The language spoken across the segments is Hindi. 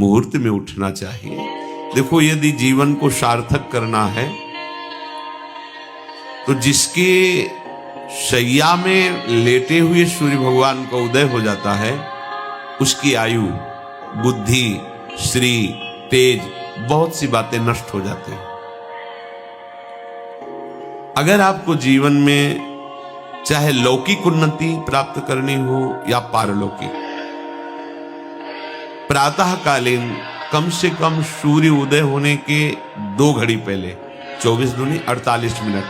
मुहूर्त में उठना चाहिए। देखो, यदि जीवन को सार्थक करना है तो जिसके शैया में लेटे हुए सूर्य भगवान का उदय हो जाता है, उसकी आयु, बुद्धि, श्री, तेज, बहुत सी बातें नष्ट हो जाती हैं। अगर आपको जीवन में चाहे लौकिक उन्नति प्राप्त करनी हो या पारलौकिक, प्रातःकालीन कम से कम सूर्य उदय होने के 2 घड़ी पहले, 24 दूनी 48 मिनट,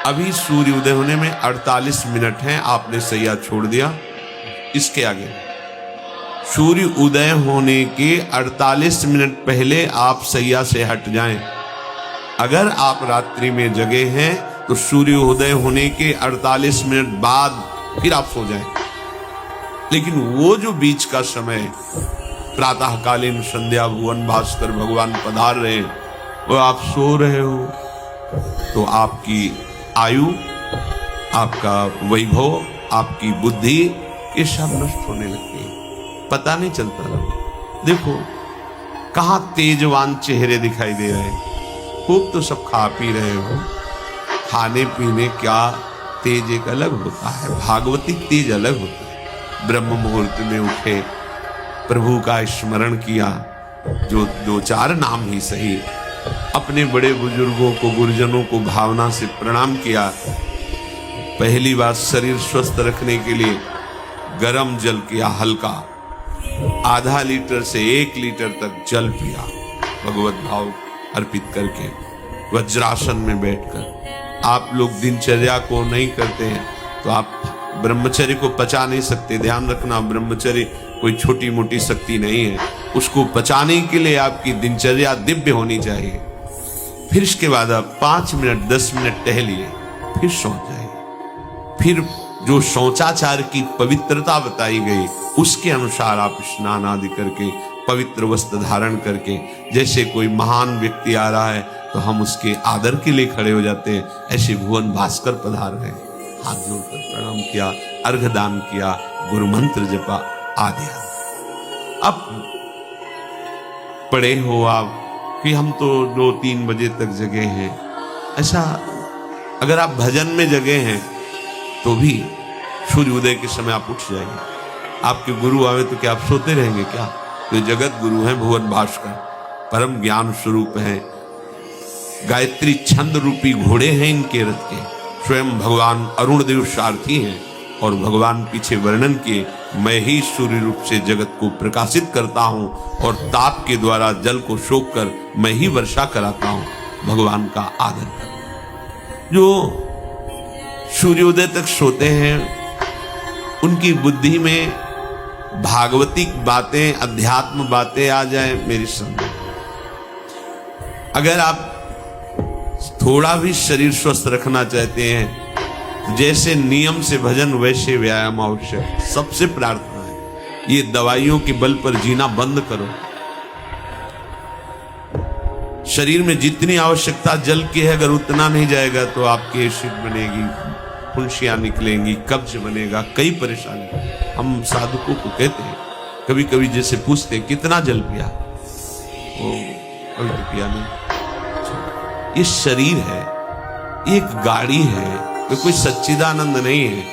अभी सूर्य उदय होने में 48 मिनट हैं, आपने सैया छोड़ दिया। इसके आगे सूर्य उदय होने के 48 मिनट पहले आप सैया से हट जाएं। अगर आप रात्रि में जगे हैं तो सूर्य उदय होने के 48 मिनट बाद फिर आप सो जाएं। लेकिन वो जो बीच का समय प्रातःकालीन संध्या भुवन भास्कर भगवान पधार रहे हैं, वो आप सो रहे हो, तो आपकी आयु, आपका वैभव, आपकी बुद्धि, ये सब नष्ट होने लगती है, पता नहीं चलता रहा। देखो कहाँ तेजवान चेहरे दिखाई दे रहे हैं, खूब तो सब खा पी रहे हो, खाने पीने क्या तेज एक अलग होता है, भागवतिक तेज अलग होता है। ब्रह्म मुहूर्त में उठे, प्रभु का स्मरण किया, जो 2-4 नाम ही सही, अपने बड़े बुजुर्गों को, गुरुजनों को भावना से प्रणाम किया। पहली बात, शरीर स्वस्थ रखने के लिए गरम जल किया, हल्का, आधा लीटर से 1 लीटर तक जल पिया, भगवत भाव अर्पित करके, वज्रासन में बैठकर। आप लोग दिनचर्या को नहीं करते हैं तो आप ब्रह्मचर्य को पचा नहीं सकते। ध्यान रखना, ब्रह्मचर्य कोई छोटी मोटी शक्ति नहीं है, उसको पचाने के लिए आपकी दिनचर्या दिव्य होनी चाहिए। फिर इसके बाद आप 5 मिनट 10 मिनट टहलिए, फिर सो जाइए। फिर जो शौचाचार की पवित्रता बताई गई उसके अनुसार आप स्नान आदि करके, पवित्र वस्त्र धारण करके, जैसे कोई महान व्यक्ति आ रहा है तो हम उसके आदर के लिए खड़े हो जाते हैं, ऐसे भुवन भास्कर पधार रहे, हाथ जोड़कर प्रणाम किया, अर्घदान किया, गुरु मंत्र जपा आदि। अब पड़े हो आप कि हम तो 2-3 बजे तक जगे हैं, ऐसा अगर आप भजन में जगे हैं तो भी सूर्योदय के समय आप उठ जाएंगे। आपके गुरु आवे तो क्या आप सोते रहेंगे क्या? तो जगत गुरु हैं भुवन भास्कर, परम ज्ञान स्वरूप हैं, गायत्री छंद रूपी घोड़े हैं इनके रथ के, स्वयं भगवान अरुण देव सारथी हैं। और भगवान पीछे वर्णन किए, मैं ही सूर्य रूप से जगत को प्रकाशित करता हूं और ताप के द्वारा जल को सोख कर मैं ही वर्षा कराता हूं। भगवान का आदर कर। जो सूर्योदय तक सोते हैं उनकी बुद्धि में भागवतिक बातें, अध्यात्म बातें आ जाए मेरी समझ। अगर आप थोड़ा भी शरीर स्वस्थ रखना चाहते हैं, जैसे नियम से भजन वैसे व्यायाम आवश्यक। सबसे प्रार्थना है, ये दवाइयों के बल पर जीना बंद करो। शरीर में जितनी आवश्यकता जल की है, अगर उतना नहीं जाएगा तो आपकी एसिड बनेगी, फुंसियां निकलेंगी, कब्ज बनेगा, कई परेशानी। हम साधुकों को कहते हैं, कभी कभी जैसे पूछते कितना जल पिया, वो कभी तो पिया नहीं। ये शरीर है, एक गाड़ी है, ये कोई सच्चिदानंद नहीं है।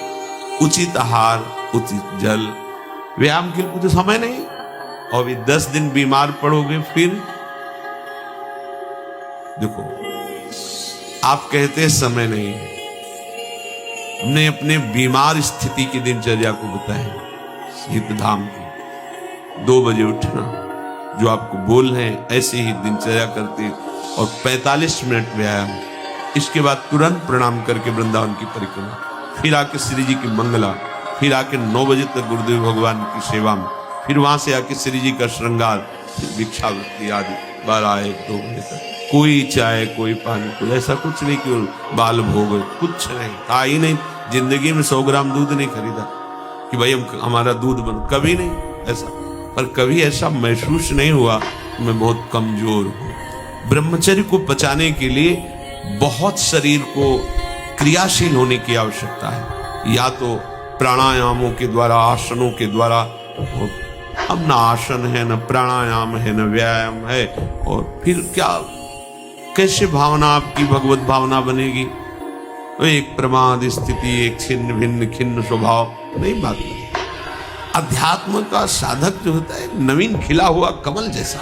उचित आहार, उचित जल, व्यायाम के लिए कुछ समय नहीं। और भी 10 दिन बीमार पड़ोगे फिर देखो, आप कहते हैं समय नहीं है। हमने अपने बीमार स्थिति की दिनचर्या को बताया, हितधाम की 2 बजे उठना, जो आपको बोल रहे हैं ऐसे ही दिनचर्या करते, और 45 मिनट व्यायाम। इसके बाद तुरंत प्रणाम करके वृंदावन की परिक्रमा, फिर आके श्री जी की मंगला, फिर आके 9 बजे तक गुरुदेव भगवान की सेवा में, फिर वहां से आके श्री जी का श्रृंगार, भिक्षावृत्ति आदि 12-1-2 बजे तक। कोई चाय, कोई पानी, कोई ऐसा कुछ नहीं कि बाल भोग, कुछ नहीं, था ही नहीं। जिंदगी में 100 ग्राम दूध नहीं खरीदा कि भाई हमारा दूध बन, कभी नहीं ऐसा। पर कभी ऐसा महसूस नहीं हुआ कि मैं बहुत कमजोर हूं। ब्रह्मचर्य को बचाने के लिए बहुत शरीर को क्रियाशील होने की आवश्यकता है, या तो प्राणायामों के द्वारा, आसनों के द्वारा। अब न आसन है, न प्राणायाम है, न व्यायाम है, और फिर क्या, कैसे भावना आपकी भगवत भावना बनेगी? एक प्रमाद स्थिति, एक छिन्न भिन्न खिन्न स्वभाव, नहीं बात नहीं। अध्यात्म का साधक जो होता है नवीन खिला हुआ कमल जैसा,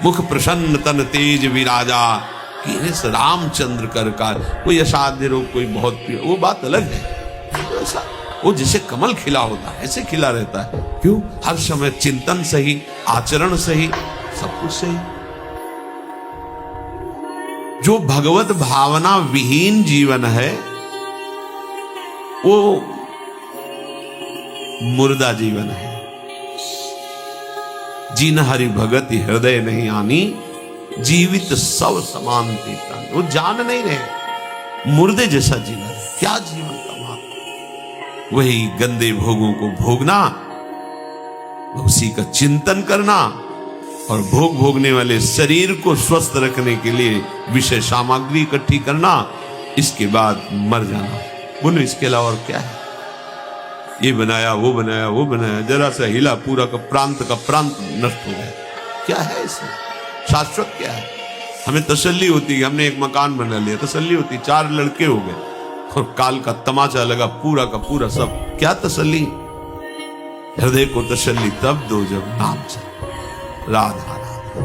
मुख प्रसन्न तन तेज विराजा, कि रामचंद्र कर कार, कोई असाध्य रोग, कोई बहुत प्रिय, वो बात अलग है। ऐसा वो जैसे कमल खिला होता है ऐसे खिला रहता है। क्यों? हर समय चिंतन सही, आचरण सही, सब कुछ सही। जो भगवत भावना विहीन जीवन है वो मुर्दा जीवन है। जिन हरि भगति हृदय नहीं आनी, जीवित सब समान देता। वो जान नहीं रहे, मुर्दे जैसा जीवन है। क्या जीवन का महत्व? वही गंदे भोगों को भोगना, उसी का चिंतन करना, और भोग भोगने वाले शरीर को स्वस्थ रखने के लिए विषय सामग्री इकट्ठी करना, इसके बाद मर जाना। बोलो इसके अलावा और क्या है? ये बनाया, वो बनाया, वो बनाया, जरा सा हिला, पूरा का प्रांत नष्ट हो गया। क्या है इसमें? शाश्वत क्या है? हमें तसल्ली होती है, हमने एक मकान बना लिया, तसल्ली होती, 4 लड़के हो गए और काल का तमाचा लगा पूरा का पूरा सब। क्या तसल्ली? हृदय को तसल्ली तब दो जब नाम चले, राधा राधा।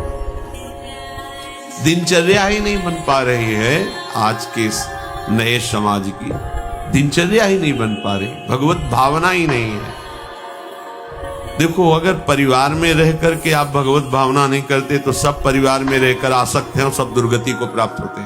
दिनचर्या ही नहीं बन पा रही है आज के इस नए समाज की, दिनचर्या ही नहीं बन पा रही, भगवत भावना ही नहीं है। देखो, अगर परिवार में रह करके आप भगवत भावना नहीं करते तो सब परिवार में रहकर आसक्त हैं और सब दुर्गति को प्राप्त होते हैं।